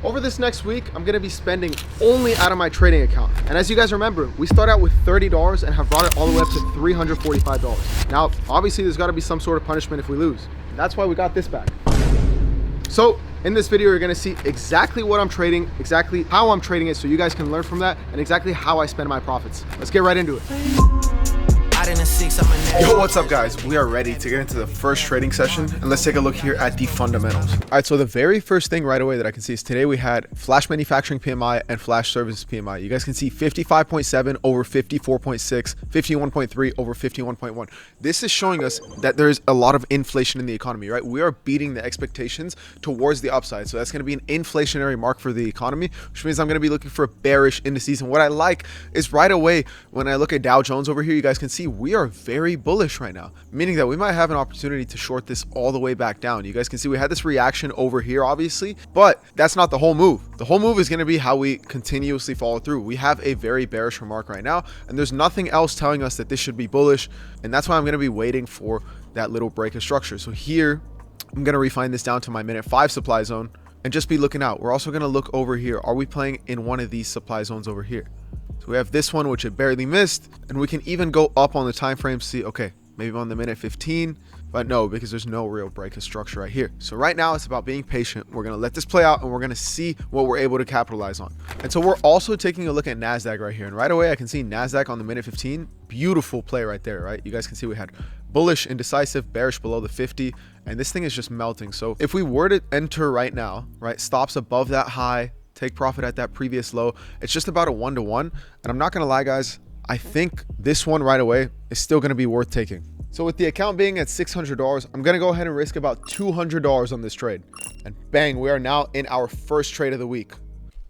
Over this next week, I'm gonna be spending only out of my trading account. And as you guys remember, we start out with $30 and have brought it all the way up to $345. Now, obviously there's gotta be some sort of punishment if we lose. And that's why we got this back. So in this video, you're gonna see exactly what I'm trading, exactly how I'm trading it, so you guys can learn from that, and exactly how I spend my profits. Let's get right into it. Yo, what's up guys? We are ready to get into the first trading session, and let's take a look here at the fundamentals. All right, so the very first thing right away that I can see is today we had flash manufacturing PMI and flash services PMI. You guys can see 55.7 over 54.6, 51.3 over 51.1. This is showing us that there's a lot of inflation in the economy, right? We are beating the expectations towards the upside. So that's going to be an inflationary mark for the economy, which means I'm going to be looking for bearish indices. And what I like is right away, when I look at Dow Jones over here, you guys can see we are very bullish right now, meaning that we might have an opportunity to short this all the way back down. You guys can see we had this reaction over here, obviously, but that's not the whole move. The whole move is going to be how we continuously follow through. We have a very bearish remark right now, and there's nothing else telling us that this should be bullish. And that's why I'm going to be waiting for that little break of structure. So here, I'm going to refine this down to my minute 5 supply zone and just be looking out. We're also going to look over here. Are we playing in one of these supply zones over here? So we have this one, which it barely missed, and we can even go up on the time frame, see, okay, maybe on the minute 15, but no, because there's no real break of structure right here. So right now it's about being patient. We're going to let this play out, and we're going to see what we're able to capitalize on. And so we're also taking a look at NASDAQ right here. And right away, I can see NASDAQ on the minute 15. Beautiful play right there, right? You guys can see we had bullish, indecisive, bearish below the 50, and this thing is just melting. So if we were to enter right now, right, stops above that high, take profit at that previous low, it's just about a 1-to-1. And I'm not going to lie, guys, I think this one right away is still going to be worth taking. So with the account being at $600, I'm going to go ahead and risk about $200 on this trade. And bang, we are now in our first trade of the week.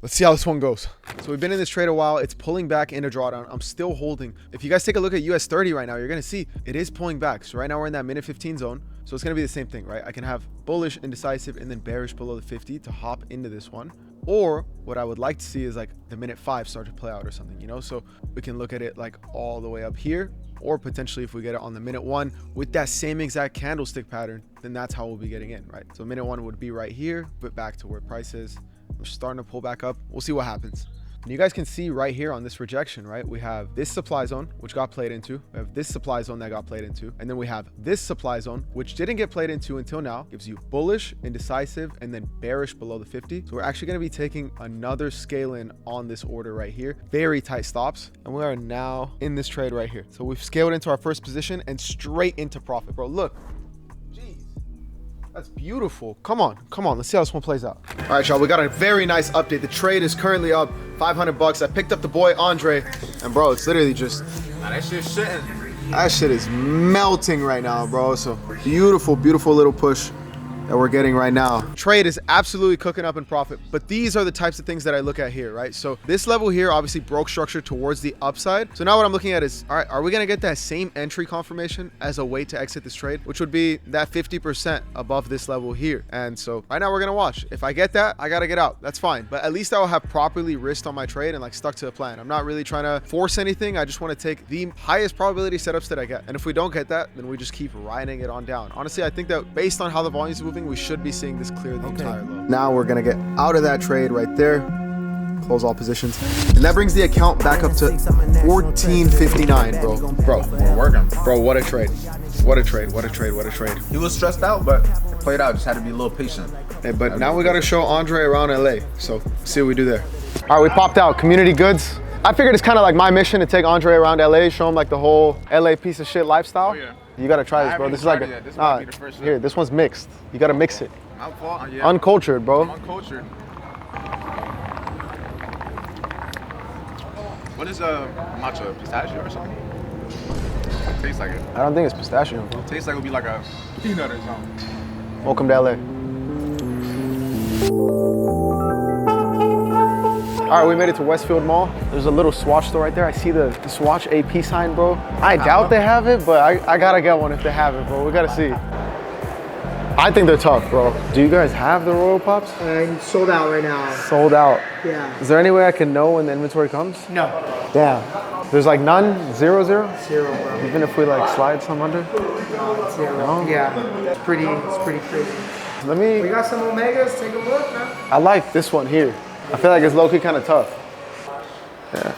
Let's see how this one goes. So we've been in this trade a while. It's pulling back in a drawdown. I'm still holding. If you guys take a look at US 30 right now, you're going to see it is pulling back. So right now we're in that minute 15 zone. So it's going to be the same thing, right? I can have bullish, indecisive, and then bearish below the 50 to hop into this one. Or what I would like to see is like the minute 5 start to play out or something, you know? So we can look at it like all the way up here, or potentially if we get it on the minute 1 with that same exact candlestick pattern, then that's how we'll be getting in, right? So minute 1 would be right here, but back to where price is. We're starting to pull back up. We'll see what happens. And you guys can see right here on this rejection, right? We have this supply zone, which got played into. We have this supply zone that got played into. And then we have this supply zone, which didn't get played into until now. Gives you bullish, indecisive, and then bearish below the 50. So we're actually going to be taking another scale in on this order right here. Very tight stops. And we are now in this trade right here. So we've scaled into our first position and straight into profit, bro. Look. That's beautiful. Come on. Let's see how this one plays out. All right, y'all, we got a very nice update. The trade is currently up $500. I picked up the boy Andre, and bro, it's literally just, that shit is melting right now, bro. So beautiful little push that we're getting right now. Trade is absolutely cooking up in profit, but these are the types of things that I look at here, right? So this level here obviously broke structure towards the upside. So now what I'm looking at is, all right, are we gonna get that same entry confirmation as a way to exit this trade, which would be that 50% above this level here? And so right now we're gonna watch. If I get that, I gotta get out. That's fine. But at least I will have properly risked on my trade and like stuck to a plan. I'm not really trying to force anything. I just want to take the highest probability setups that I get. And if we don't get that, then we just keep riding it on down. Honestly, I think that based on how the volume is moving, we should be seeing this clear the entire low. Now we're gonna get out of that trade right there, close all positions, and that brings the account back up to 1459, bro. We're working. Bro, what a trade. What a trade. He was stressed out, but it played out. Just had to be a little patient. Hey, but now we gotta show Andre around LA, so see what we do there. All right, we popped out community goods. I figured it's kind of like my mission to take Andre around LA, show him like the whole LA piece of shit lifestyle. Oh, yeah. You gotta try this, bro. This is like here. This one's mixed. You gotta mix it. Uncultured, bro. I'm uncultured. What is matcha? Pistachio or something? It tastes like it. I don't think it's pistachio, bro. It tastes like it would be like a peanut or something. Welcome to LA. All right, we made it to Westfield Mall. There's a little Swatch store right there. I see the Swatch AP sign, bro. I doubt they have it, but I gotta get one if they have it, bro. We gotta see. I think they're tough, bro. Do you guys have the Royal Pops? Sold out right now. Sold out. Yeah. Is there any way I can know when the inventory comes? No. Damn. There's like none? Zero? Zero, bro. Even if we like slide some under? No, it's zero. No? Yeah. It's pretty crazy. We got some Omegas. Take a look, man. I like this one here. I feel like it's low-key kind of tough. Yeah,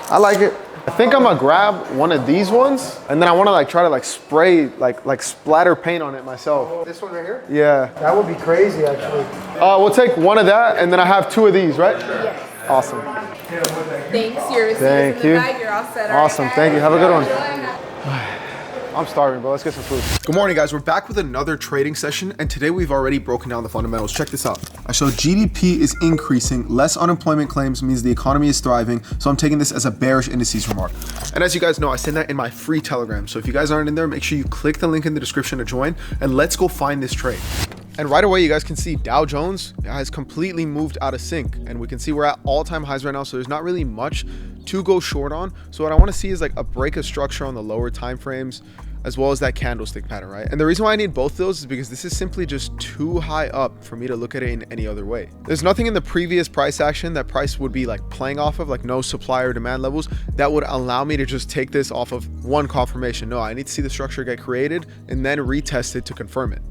I like it. I think I'm gonna grab one of these ones, and then I want to like try to like spray like splatter paint on it myself. This one right here? Yeah. That would be crazy, actually. We'll take one of that, and then I have 2 of these, right? Yes. Awesome. Thanks. Your receipt Thank is in you. the bag. You're all set. Awesome. Right, Thank you. Have a good one. one. I'm starving, bro. Let's get some food. Good morning, guys. We're back with another trading session, and today we've already broken down the fundamentals. Check this out. I showed GDP is increasing, less unemployment claims means the economy is thriving, so I'm taking this as a bearish indices remark. And as you guys know, I send that in my free Telegram, so if you guys aren't in there, make sure you click the link in the description to join, and let's go find this trade. And right away, you guys can see Dow Jones has completely moved out of sync, and we can see we're at all-time highs right now, so there's not really much to go short on. So what I want to see is like a break of structure on the lower time frames, as well as that candlestick pattern, right? And the reason why I need both of those is because this is simply just too high up for me to look at it in any other way. There's nothing in the previous price action that price would be like playing off of, like no supply or demand levels that would allow me to just take this off of one confirmation. No, I need to see the structure get created and then retest it to confirm it.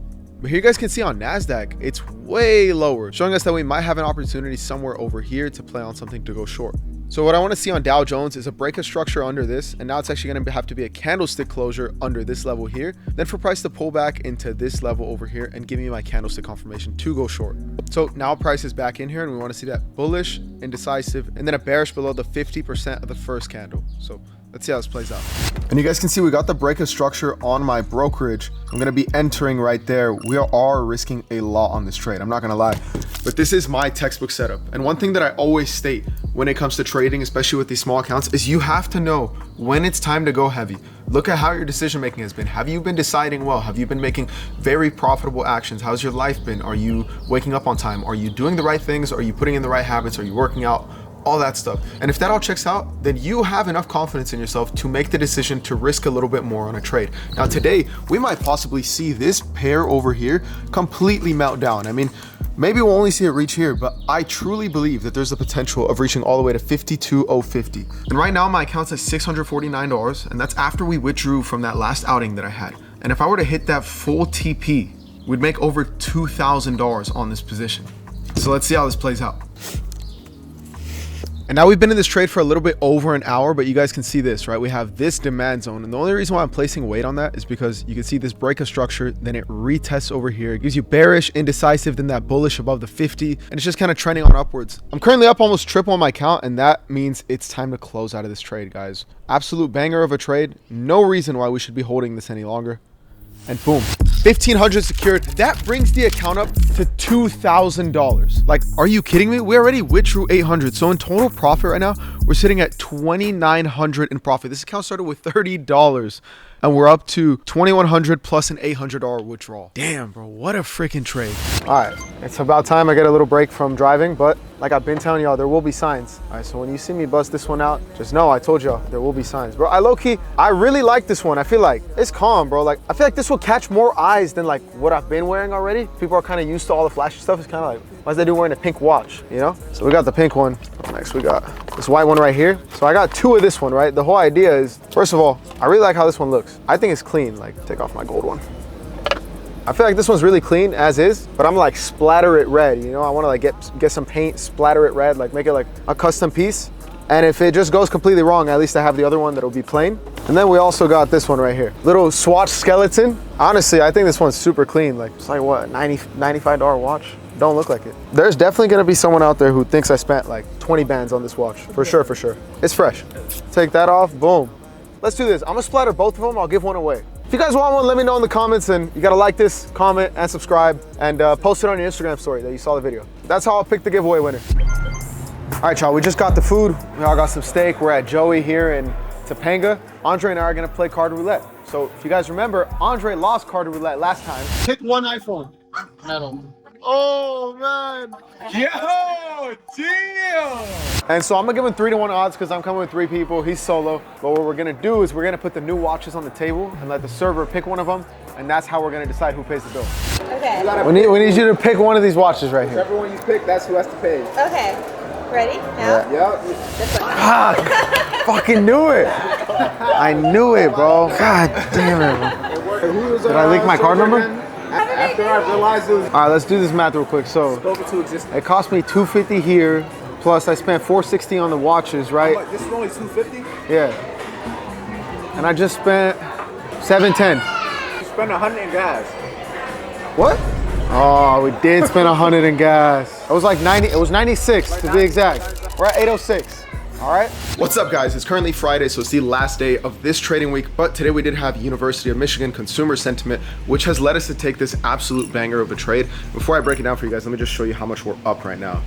But here you guys can see on NASDAQ, it's way lower, showing us that we might have an opportunity somewhere over here to play on something to go short. So what I want to see on Dow Jones is a break of structure under this, and now it's actually going to have to be a candlestick closure under this level here, then for price to pull back into this level over here and give me my candlestick confirmation to go short. So now price is back in here, and we want to see that bullish, indecisive, and then a bearish below the 50% of the first candle. So let's see how this plays out. And you guys can see we got the break of structure on my brokerage. I'm going to be entering right there. We are risking a lot on this trade. I'm not going to lie, but this is my textbook setup. And one thing that I always state when it comes to trading, especially with these small accounts, is you have to know when it's time to go heavy. Look at how your decision making has been. Have you been deciding well? Have you been making very profitable actions? How's your life been? Are you waking up on time? Are you doing the right things? Are you putting in the right habits? Are you working out? All that stuff. And if that all checks out, then you have enough confidence in yourself to make the decision to risk a little bit more on a trade. Now today, we might possibly see this pair over here completely melt down. I mean, maybe we'll only see it reach here, but I truly believe that there's the potential of reaching all the way to 52,050. And right now my account's at $649, and that's after we withdrew from that last outing that I had. And if I were to hit that full TP, we'd make over $2,000 on this position. So let's see how this plays out. And now we've been in this trade for a little bit over an hour, but you guys can see this, right? We have this demand zone. And the only reason why I'm placing weight on that is because you can see this break of structure, then it retests over here. It gives you bearish, indecisive, then that bullish above the 50. And it's just kind of trending on upwards. I'm currently up almost triple on my count, and that means it's time to close out of this trade, guys. Absolute banger of a trade. No reason why we should be holding this any longer. And boom, 1,500 secured. That brings the account up to $2,000. Like, are you kidding me? We already withdrew 800. So in total profit right now, we're sitting at 2,900 in profit. This account started with $30 and we're up to 2,100 plus an $800 withdrawal. Damn, bro, what a freaking trade. All right, it's about time I get a little break from driving, but like I've been telling y'all, there will be signs. All right, so when you see me bust this one out, just know I told y'all there will be signs. Bro, I low-key, I really like this one. I feel like it's calm, bro. Like, I feel like this will catch more eyes than like what I've been wearing already. People are kind of used to all the flashy stuff. It's kind of like, why is they do wearing a pink watch, you know? So we got the pink one. Next, we got this white one right here. So I got 2 of this one, right? The whole idea is, first of all, I really like how this one looks. I think it's clean. Like, take off my gold one. I feel like this one's really clean as is, but I'm like splatter it red, you know? I want to like get some paint, splatter it red, like make it like a custom piece. And if it just goes completely wrong, at least I have the other one that'll be plain. And then we also got this one right here. Little swatch skeleton. Honestly, I think this one's super clean. Like, it's like what, $95 watch? Don't look like it. There's definitely gonna be someone out there who thinks I spent like 20 bands on this watch. For sure, for sure. It's fresh. Take that off, boom. Let's do this. I'm gonna splatter both of them. I'll give one away. If you guys want one, let me know in the comments, and you gotta like this, comment, and subscribe, and post it on your Instagram story that you saw the video. That's how I'll pick the giveaway winner. All right, y'all, we just got the food. We all got some steak. We're at Joey here in Topanga. Andre and I are gonna play card roulette. So if you guys remember, Andre lost card roulette last time. Pick one iPhone. Metal. Oh, man. Yo, damn. And so I'm gonna give him 3-to-1 odds because I'm coming with 3 people. He's solo. But what we're gonna do is we're gonna put the new watches on the table and let the server pick one of them. And that's how we're gonna decide who pays the bill. Okay. We need you to pick one of these watches right here. Whichever one you pick, that's who has to pay. Okay. Ready? Now? Yep. This one. Ah, fucking knew it. I knew it, bro. God damn it. Bro. Did I leak my card number? After I realized it was All right, let's do this math real quick. So spoken to existence. it cost me $250 here, plus I spent $460 on the watches, right? This is only $250. Yeah. And I just spent $710. You spend $100 in gas. What? Oh, we did spend $100 in gas. It was like 90. It was 96 to be exact. We're at 806. All right. What's up, guys? It's currently Friday, so it's the last day of this trading week. But today we did have University of Michigan consumer sentiment, which has led us to take this absolute banger of a trade. Before I break it down for you guys, let me just show you how much we're up right now.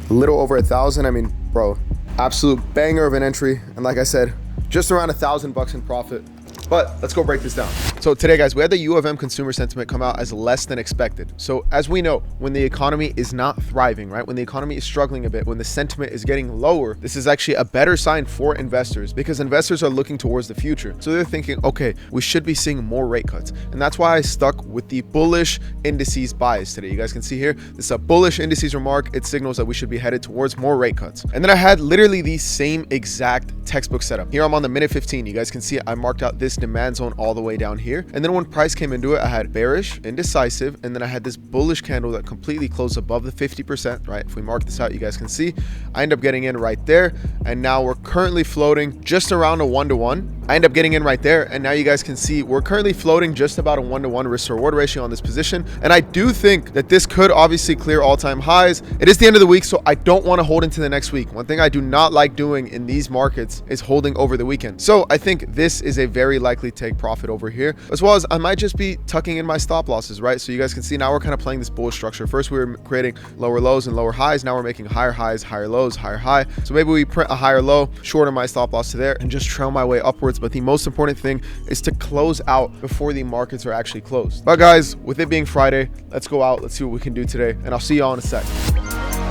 A little over 1,000. I mean, bro, absolute banger of an entry. And like I said, just around $1,000 in profit. But let's go break this down. So today, guys, we had the U of M consumer sentiment come out as less than expected. So as we know, when the economy is not thriving, right? When the economy is struggling a bit, when the sentiment is getting lower, this is actually a better sign for investors because investors are looking towards the future. So they're thinking, okay, we should be seeing more rate cuts. And that's why I stuck with the bullish indices bias today. You guys can see here, this is a bullish indices remark. It signals that we should be headed towards more rate cuts. And then I had literally the same exact textbook setup. Here I'm on the minute 15. You guys can see I marked out this demand zone all the way down here. And then when price came into it, I had bearish, indecisive, and then I had this bullish candle that completely closed above the 50%, right? If we mark this out, you guys can see I end up getting in right there. And now we're currently floating just around a 1-to-1. I end up getting in right there. And now you guys can see we're currently floating just about a 1-to-1 risk to reward ratio on this position. And I do think that this could obviously clear all-time highs. It is the end of the week, so I don't want to hold into the next week. One thing I do not like doing in these markets is holding over the weekend. So I think this is a very likely take profit over here, as well as I might just be tucking in my stop losses, right? So you guys can see now we're kind of playing this bullish structure. First we were creating lower lows and lower highs. Now we're making higher highs, higher lows, higher high. So maybe we print a higher low, shorten my stop loss to there and just trail my way upwards. But the most important thing is to close out before the markets are actually closed. But guys, with it being Friday, let's go out. Let's see what we can do today. And I'll see y'all in a sec.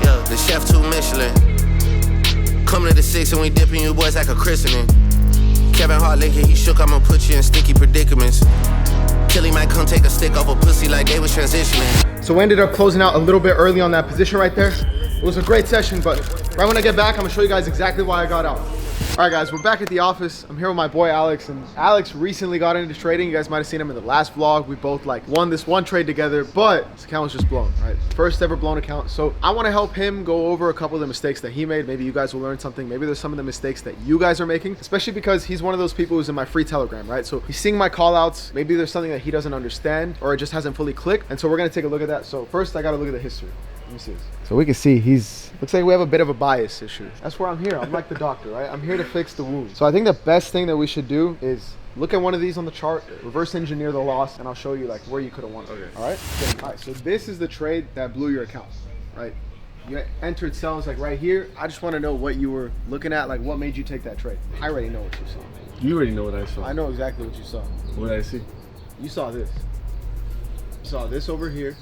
Yeah, the chef to Michelin. Coming to the 6 and we dipping you boys like a christening. Kevin Hart Lincoln, he shook, I'ma put you in sticky predicaments. Till he might come take a stick off a pussy like they was transitioning. So we ended up closing out a little bit early on that position right there. It was a great session, but right when I get back, I'm gonna show you guys exactly why I got out. All right, guys, we're back at the office. I'm here with my boy Alex, and Alex recently got into trading. You guys might have seen him in the last vlog. We both won this one trade together, but his account was just blown, right? First ever blown account. So I want to help him go over a couple of the mistakes that he made. Maybe you guys will learn something. Maybe there's some of the mistakes that you guys are making, especially because he's one of those people who's in my free Telegram, right? So he's seeing my call outs. Maybe there's something that he doesn't understand or it just hasn't fully clicked. And so we're going to take a look at that. So first I got to look at the history. Let me see this. So we can see looks like we have a bit of a bias issue. That's where I'm here. I'm like the doctor, right? I'm here to fix the wound. So I think the best thing that we should do is look at one of these on the chart, reverse engineer the loss, and I'll show you like where you could have won. Okay. All right? Good. All right, so this is the trade that blew your account, right? You entered sells like right here. I just want to know what you were looking at, like what made you take that trade. I already know what you saw. You already know what I saw. I know exactly what you saw. What did I see? You saw this. You saw this over here.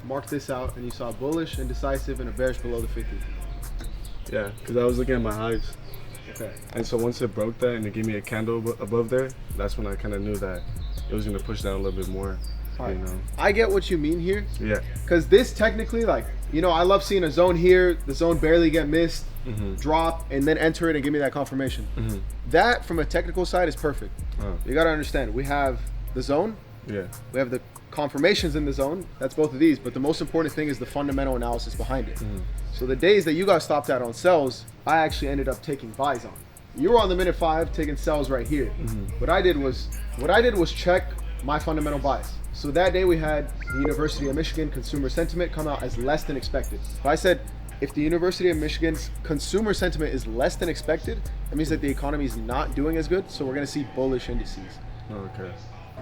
Mark this out, and you saw bullish, indecisive, and a bearish below the 50. Yeah, because I was looking at my highs. Okay. And so once it broke that and it gave me a candle above there, that's when I kind of knew that it was going to push down a little bit more. Right. You know? I get what you mean here. Yeah. Because this technically, like, you know, I love seeing a zone here, the zone barely get missed, drop, and then enter it and give me that confirmation. That, from a technical side, is perfect. You got to understand, we have the zone. Yeah. We have the confirmations in the zone. That's both of these. But the most important thing is the fundamental analysis behind it. So the days that you got stopped out on sells, I actually ended up taking buys on. You were on the minute 5 taking sells right here. What I did was check my fundamental bias. So that day we had the University of Michigan consumer sentiment come out as less than expected. So I said, if the University of Michigan's consumer sentiment is less than expected, that means that the economy is not doing as good. So we're going to see bullish indices. Okay.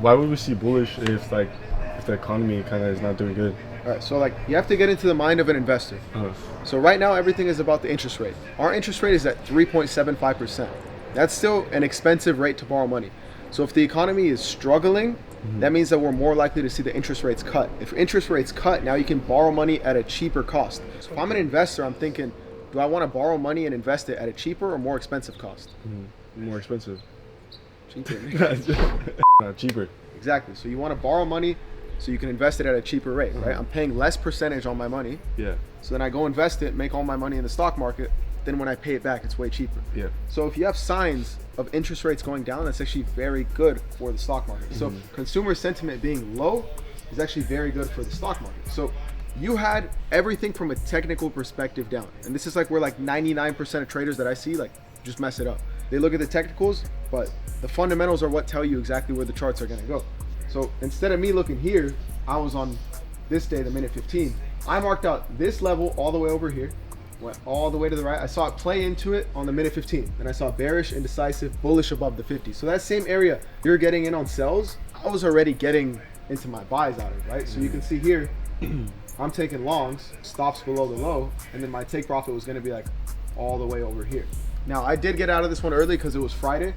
Why would we see bullish if the economy kind of is not doing good? All right, so like you have to get into the mind of an investor. So right now everything is about the interest rate. Our interest rate is at 3.75%. That's still an expensive rate to borrow money. So if the economy is struggling, that means that we're more likely to see the interest rates cut. If interest rates cut, now you can borrow money at a cheaper cost. So if I'm an investor, I'm thinking, do I want to borrow money and invest it at a cheaper or more expensive cost? More expensive. Cheaper. Not cheaper. Exactly. So you want to borrow money so you can invest it at a cheaper rate, right? I'm paying less percentage on my money. Yeah. So then I go invest it, make all my money in the stock market. then when I pay it back, it's way cheaper. Yeah. So if you have signs of interest rates going down, that's actually very good for the stock market. So consumer sentiment being low is actually very good for the stock market. So you had everything from a technical perspective down. And this is like where like 99% of traders that I see like just mess it up. They look at the technicals, but the fundamentals are what tell you exactly where the charts are gonna go. So instead of me looking here, I was on this day, the minute 15. I marked out this level all the way over here, went all the way to the right. I saw it play into it on the minute 15. And I saw bearish, indecisive, bullish above the 50. So that same area you're getting in on sells, I was already getting into my buys out of, right? So you can see here, I'm taking longs, stops below the low, and then my take profit was gonna be like all the way over here. Now I did get out of this one early because it was Friday.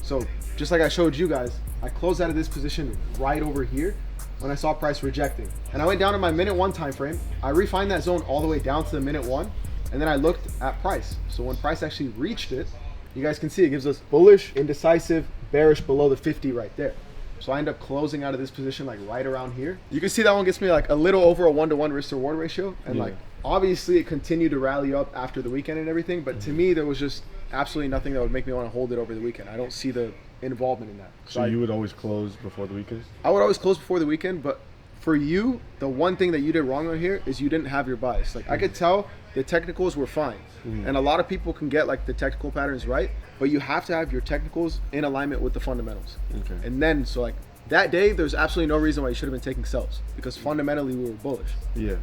So just like I showed you guys, I closed out of this position right over here when I saw price rejecting. And I went down to my minute 1 time frame. I refined that zone all the way down to the minute 1, and then I looked at price. So when price actually reached it, you guys can see it gives us bullish, indecisive, bearish below the 50 right there. So I end up closing out of this position like right around here. You can see that one gets me like a little over a 1-to-1 risk to reward ratio. And like, obviously it continued to rally up after the weekend and everything, but to me, there was just absolutely nothing that would make me want to hold it over the weekend. I don't see the involvement in that. So you would always close before the weekend? I would always close before the weekend, but for you, the one thing that you did wrong on here is you didn't have your bias. Like I could tell the technicals were fine. And a lot of people can get like the technical patterns right, but you have to have your technicals in alignment with the fundamentals. Okay. And then, so like that day, there's absolutely no reason why you should have been taking sells because fundamentally we were bullish. Yeah.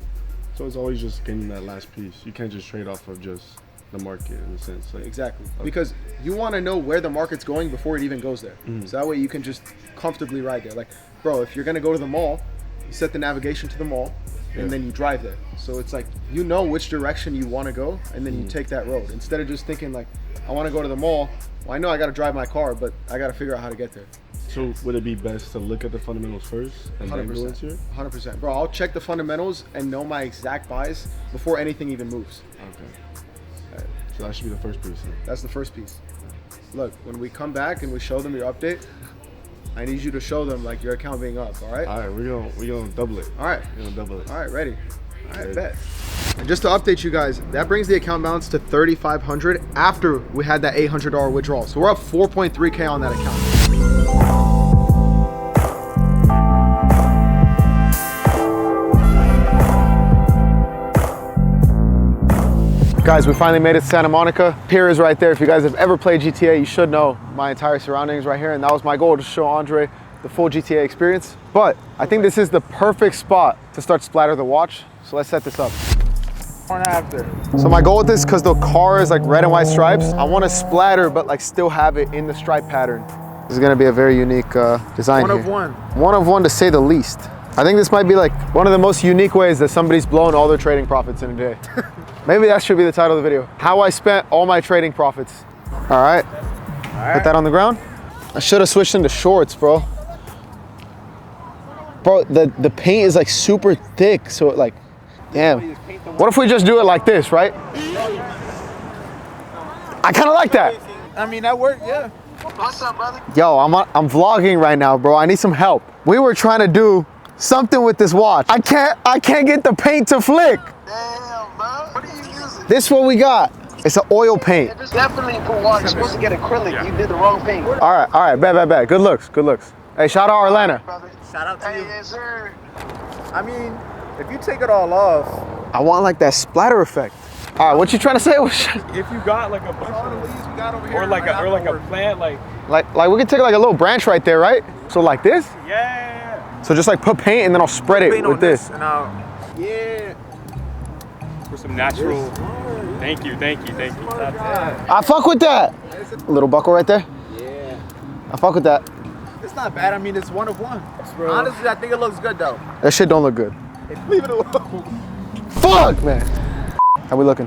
So it's always just getting that last piece. You can't just trade off of just the market in a sense. Like, exactly. Because you want to know where the market's going before it even goes there. So that way you can just comfortably ride there. Like, bro, if you're going to go to the mall, you set the navigation to the mall and then you drive there. So it's like, you know which direction you want to go and then you take that road. Instead of just thinking like, I want to go to the mall. Well, I know I got to drive my car, but I got to figure out how to get there. So would it be best to look at the fundamentals first and then go into it? 100%. Bro, I'll check the fundamentals and know my exact buys before anything even moves. Okay. So that should be the first piece. That's the first piece. Look, when we come back and we show them your update, I need you to show them like your account being up, all right? All right, we're gonna double it. All right. We're gonna double it. All right, ready. All right, Ready. bet. And just to update you guys, that brings the account balance to $3,500 after we had that $800 withdrawal. So we're up 4.3K on that account. Guys, we finally made it to Santa Monica. Pier is right there. If you guys have ever played GTA, you should know my entire surroundings right here. And that was my goal, to show Andre the full GTA experience. But I think this is the perfect spot to start splatter the watch. So let's set this up. Before and after. So my goal with this, because the car is like red and white stripes, I want to splatter, but like still have it in the stripe pattern. This is gonna be a very unique design One here. of one. One of one, to say the least. I think this might be like one of the most unique ways that somebody's blown all their trading profits in a day. Maybe that should be the title of the video. How I spent all my trading profits. All right. Put that on the ground. I should have switched into shorts, bro. Bro, the paint is like super thick, so it like, damn. What if we just do it like this, right? I kind of like that. I mean, that worked, yeah. What's up, brother? Yo, I'm vlogging right now, bro. I need some help. We were trying to do something with this watch. I can't get the paint to flick. Damn, bro. What are you using? This is what we got. It's an oil paint. It's definitely for water. You're supposed to get acrylic. You did the wrong paint. All right, bet. Good looks. Hey, shout out Atlanta. Brother. Shout out to Hey, you. yes, sir. I mean, if you take it all off, I want like that splatter effect. All right, what you trying to say? If you got like a bunch all the of, leaves we got over here, or like might a not work. plant, like like we could take like a little branch right there, right? So like this. yeah. So just like put paint and then I'll spread it Paint with on this. and I'll, yeah. For some natural. Thank you. That's it. I fuck with that. A little buckle right there. Yeah. I fuck with that. It's not bad. I mean, it's one of one. Honestly, I think it looks good though. That shit don't look good. Leave it alone. Fuck, man. How we looking?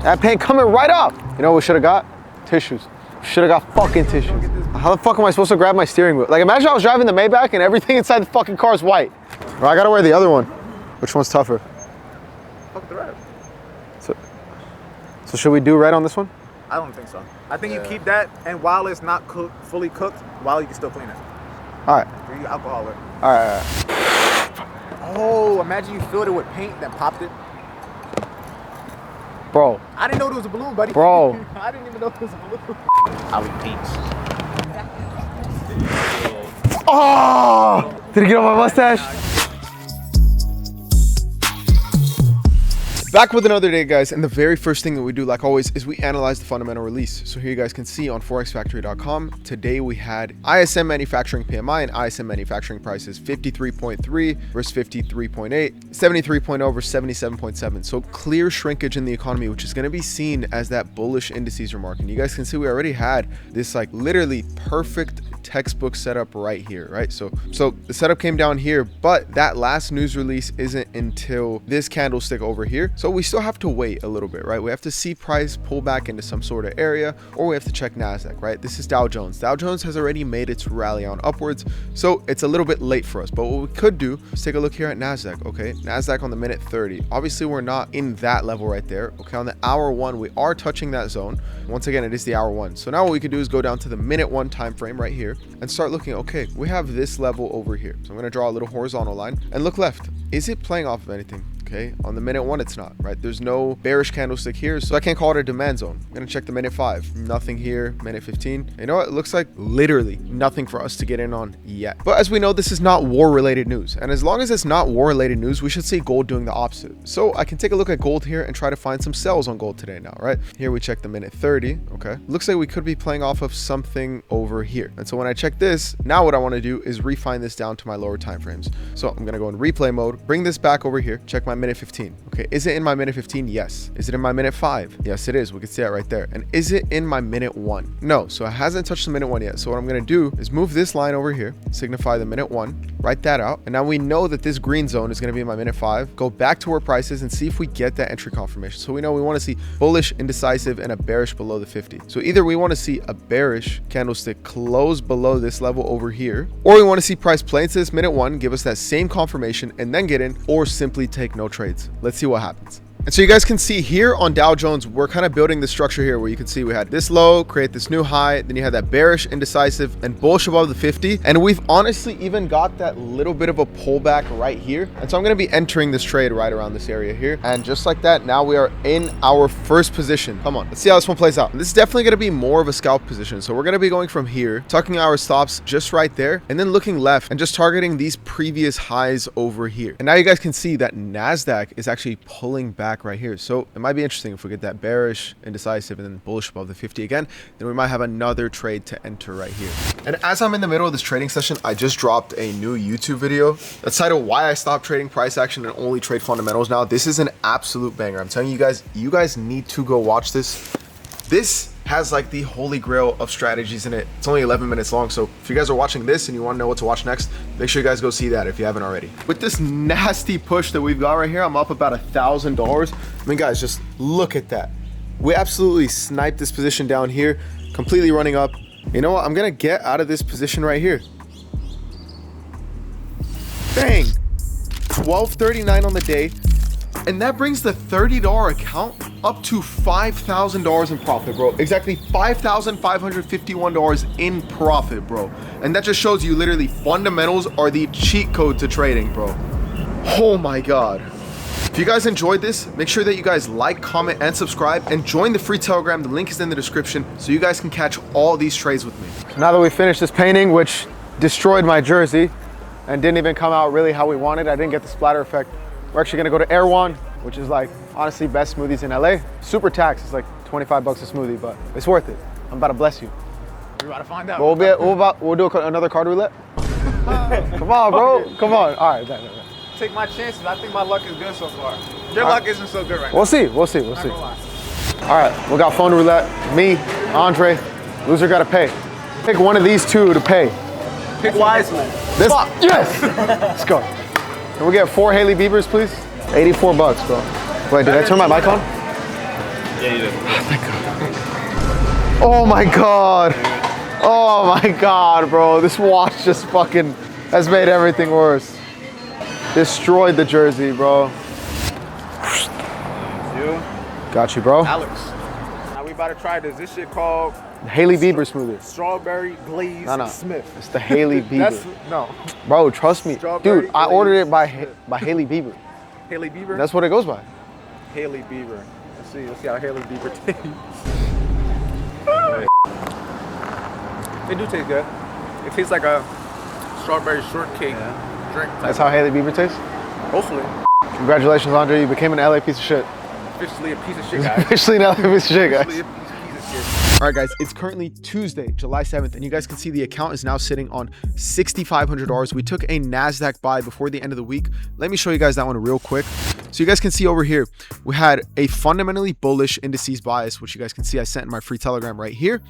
That paint coming right up. You know what we should have got? Tissues. Should have got fucking tissues. How the fuck am I supposed to grab my steering wheel? Like, imagine I was driving the Maybach and everything inside the fucking car is white. Or I gotta wear the other one. Which one's tougher? Fuck the red. So should we do red on this one? I don't think so. I think you keep that, and while it's not fully cooked, while you can still clean it. All right. You alcohol it. All right. Oh, imagine you filled it with paint, then popped it. Bro. I didn't know there was a balloon, buddy. Bro. I didn't even know there was a balloon. Ali Peeps. Oh! Did it get on my mustache? Back with another day, guys, and the very first thing that we do, like always, is we analyze the fundamental release. So here you guys can see on forexfactory.com, today we had ISM manufacturing PMI and ISM manufacturing prices 53.3 versus 53.8, 73.0 versus 77.7. So clear shrinkage in the economy, which is going to be seen as that bullish indices remark. And you guys can see we already had this like literally perfect textbook setup right here, right? So the setup came down here, but that last news release isn't until this candlestick over here. So we still have to wait a little bit, right? We have to see price pull back into some sort of area, or we have to check NASDAQ, right? This is Dow Jones. Dow Jones has already made its rally on upwards, so it's a little bit late for us. But what we could do is take a look here at NASDAQ, okay? NASDAQ on the minute 30. Obviously, we're not in that level right there, okay? On the hour one, we are touching that zone. Once again, it is the hour one. So now what we could do is go down to the minute one time frame right here and start looking, okay, we have this level over here. So I'm gonna draw a little horizontal line and look left. Is it playing off of anything? Okay, on the minute one, it's not, right? There's no bearish candlestick here, so I can't call it a demand zone. I'm gonna check the minute 5, nothing here. Minute 15, you know what? It looks like literally nothing for us to get in on yet. But as we know, this is not war-related news, and as long as it's not war-related news, we should see gold doing the opposite. So I can take a look at gold here and try to find some sells on gold today now, right? Here we check the minute 30, okay? Looks like we could be playing off of something over here. And so when I check this, now what I wanna do is refine this down to my lower time frames. So I'm gonna go in replay mode, bring this back over here, check my minute 15. Okay, is it in my minute 15? Yes. Is it in my minute 5? Yes, it is. We can see that right there. And is it in my minute 1? No. So it hasn't touched the minute 1 yet. So what I'm going to do is move this line over here, signify the minute 1, write that out. And now we know that this green zone is going to be in my minute 5. Go back to where price is and see if we get that entry confirmation. So we know we want to see bullish, indecisive, and a bearish below the 50. So either we want to see a bearish candlestick close below this level over here, or we want to see price play into this minute 1, give us that same confirmation, and then get in, or simply take no trades. Let's see what happens. And so you guys can see here on Dow Jones, we're kind of building the structure here where you can see we had this low, create this new high, then you had that bearish, indecisive, and bullish above the 50. And we've honestly even got that little bit of a pullback right here. And so I'm going to be entering this trade right around this area here. And just like that, now we are in our first position. Come on, let's see how this one plays out. And this is definitely going to be more of a scalp position. So we're going to be going from here, tucking our stops just right there, and then looking left and just targeting these previous highs over here. And now you guys can see that NASDAQ is actually pulling back right here. So it might be interesting if we get that bearish, indecisive, and then bullish above the 50 again, then we might have another trade to enter right here. And as I'm in the middle of this trading session, I just dropped a new YouTube video that's titled Why I Stopped Trading Price Action and Only Trade Fundamentals Now. This is an absolute banger. I'm telling you guys need to go watch this. This has like the holy grail of strategies in it. It's only 11 minutes long, so if you guys are watching this and you want to know what to watch next, make sure you guys go see that if you haven't already. With this nasty push that we've got right here, I'm up about $1,000. I mean, guys, just look at that. We absolutely sniped this position down here, completely running up. You know what? I'm gonna get out of this position right here. Bang! 12.39 on the day. And that brings the $30 account up to $5,000 in profit, bro. Exactly $5,551 in profit, bro. And that just shows you literally fundamentals are the cheat code to trading, bro. Oh my God. If you guys enjoyed this, make sure that you guys like, comment, and subscribe, and join the free Telegram. The link is in the description so you guys can catch all these trades with me. Now that we finished this painting, which destroyed my jersey and didn't even come out really how we wanted, I didn't get the splatter effect. We're actually gonna go to Erewhon, which is like honestly best smoothies in LA. Super tax, it's like 25 bucks a smoothie, but it's worth it. I'm about to bless you. We're about to find out. We'll do another card roulette. Come on, bro. Come on. All right, Take my chances. I think my luck is good so far. Your luck isn't so good right now. We'll see. We'll see. All right, we got phone roulette. Me, Andre. Loser got to pay. Pick one of these two to pay. Pick wisely. This. Yes. Let's go. Can we get 4 Hailey Biebers, please? 84 bucks, bro. Wait, did I turn my mic on? Yeah, you did. Oh my God. Oh my God, bro. This watch just fucking has made everything worse. Destroyed the jersey, bro. You? Got you, bro. Alex. Now we about to try this. This shit called Hailey Bieber smoothie. Strawberry Glaze Smith. It's the Hailey Bieber. That's, no. Bro, trust me. Strawberry Dude, I ordered it by Hailey Bieber. Hailey Bieber? That's what it goes by. Hailey Bieber. Let's see how Haley Bieber tastes. They do taste good. It tastes like a strawberry shortcake drink. That's how Haley Bieber tastes? Hopefully. Congratulations, Andre. You became an LA piece of shit. Officially a piece of shit, guys. Officially an LA piece of shit, guys. Officially a piece of shit. All right, guys, it's currently Tuesday, July 7th, and you guys can see the account is now sitting on $6,500. We took a NASDAQ buy before the end of the week. Let me show you guys that one real quick. So you guys can see over here, we had a fundamentally bullish indices bias, which you guys can see I sent in my free Telegram right here.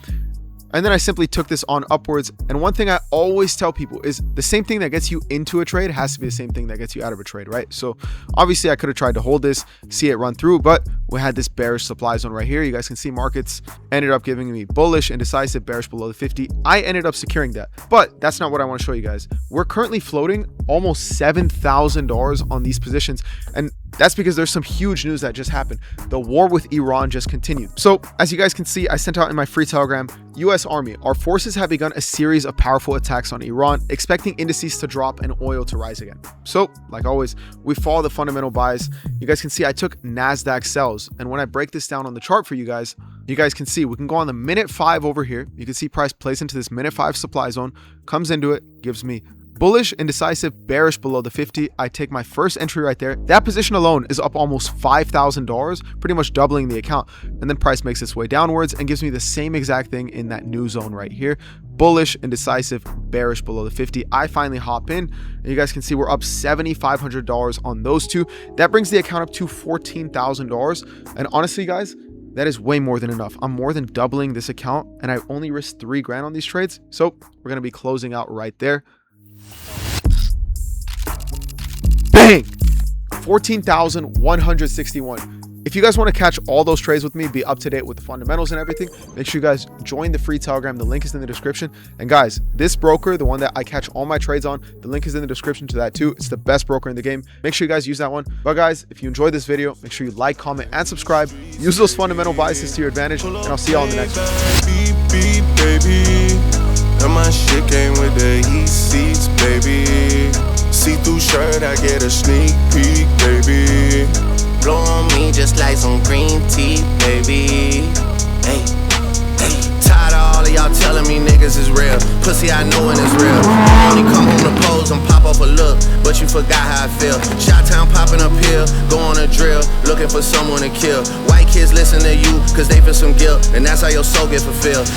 And then I simply took this on upwards. And one thing I always tell people is the same thing that gets you into a trade has to be the same thing that gets you out of a trade, right? So obviously I could have tried to hold this, see it run through, but we had this bearish supply zone right here. You guys can see markets ended up giving me bullish, indecisive, bearish below the 50. I ended up securing that, but that's not what I want to show you guys. We're currently floating almost $7,000 on these positions. And that's because there's some huge news that just happened. The war with Iran just continued. So as you guys can see, I sent out in my free Telegram, US Army, our forces have begun a series of powerful attacks on Iran, expecting indices to drop and oil to rise again. So like always, we follow the fundamental buys. You guys can see I took NASDAQ sells. And when I break this down on the chart for you guys can see we can go on the minute 5 over here. You can see price plays into this minute 5 supply zone, comes into it, gives me bullish, indecisive, bearish below the 50. I take my first entry right there. That position alone is up almost $5,000, pretty much doubling the account. And then price makes its way downwards and gives me the same exact thing in that new zone right here. Bullish, indecisive, bearish below the 50. I finally hop in and you guys can see we're up $7,500 on those two. That brings the account up to $14,000. And honestly, guys, that is way more than enough. I'm more than doubling this account and I only risked $3 grand on these trades. So we're going to be closing out right there. Bang! 14,161. If you guys want to catch all those trades with me, be up to date with the fundamentals and everything, make sure you guys join the free Telegram. The link is in the description. And guys, this broker, the one that I catch all my trades on, the link is in the description to that too. It's the best broker in the game. Make sure you guys use that one. But guys, if you enjoyed this video, make sure you like, comment, and subscribe. Use those fundamental biases to your advantage, and I'll see y'all in the next one. And my shit came with the heat seats, baby. See-through shirt, I get a sneak peek, baby. Blow on me just like some green tea, baby. Hey, hey. Tired of all of y'all telling me niggas is real. Pussy I know when it's real. Only come home to pose and pop off a look, but you forgot how I feel. Shot-town popping up here, go on a drill, looking for someone to kill. White kids listen to you, cause they feel some guilt, and that's how your soul get fulfilled.